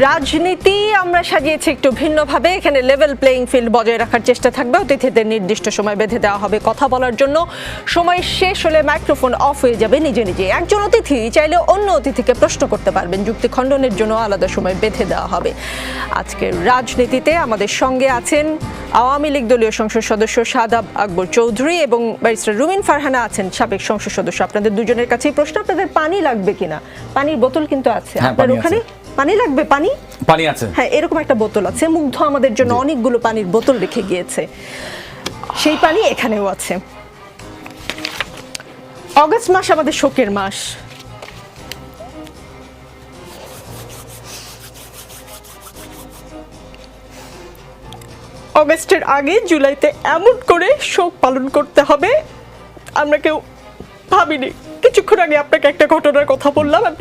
রাজনীতি আমরা সাজিয়েছি একটু ভিন্নভাবে। এখানে লেভেল প্লেইং ফিল্ড বজায় রাখার চেষ্টা থাকবে। অতিথিদের নির্দিষ্ট সময় বেঁধে দেওয়া হবে কথা বলার জন্য। সময় শেষ হলে মাইক্রোফোন অফ হয়ে যাবে নিজে নিজে। একজন অতিথি চাইলে অন্য অতিথিকে প্রশ্ন করতে পারবেন। যুক্তি খণ্ডনের জন্য আলাদা সময় বেঁধে দেওয়া হবে। আজকের রাজনীতিতে আমাদের সঙ্গে আছেন আওয়ামী লীগ দলীয় সংসদ সদস্য শাহাদাব আকবর চৌধুরী এবং ব্যারিস্টার রুমিন ফারহানা আছেন সাবেক সংসদ সদস্য। আপনাদের দুজনের কাছেই প্রশ্ন, আপনাদের পানি লাগবে কিনা? পানির বোতল কিন্তু আছে আপনার ওখানে। পানি লাগবে? পানি আছে, হ্যাঁ, এরকম একটা বোতল আছে। মুগ্ধ আমাদের জন্য অনেকগুলো পানির বোতল রেখে গিয়েছে, সেই পানি এখানেও আছে। অগস্ট মাস আমাদের শোকের মাস। অগস্টের আগে জুলাইতে এমন করে শোক পালন করতে হবে আমরা কেউ ভাবিনি। কিছুক্ষণ আগে আপনাকে একটা ঘটনার কথা বললাম।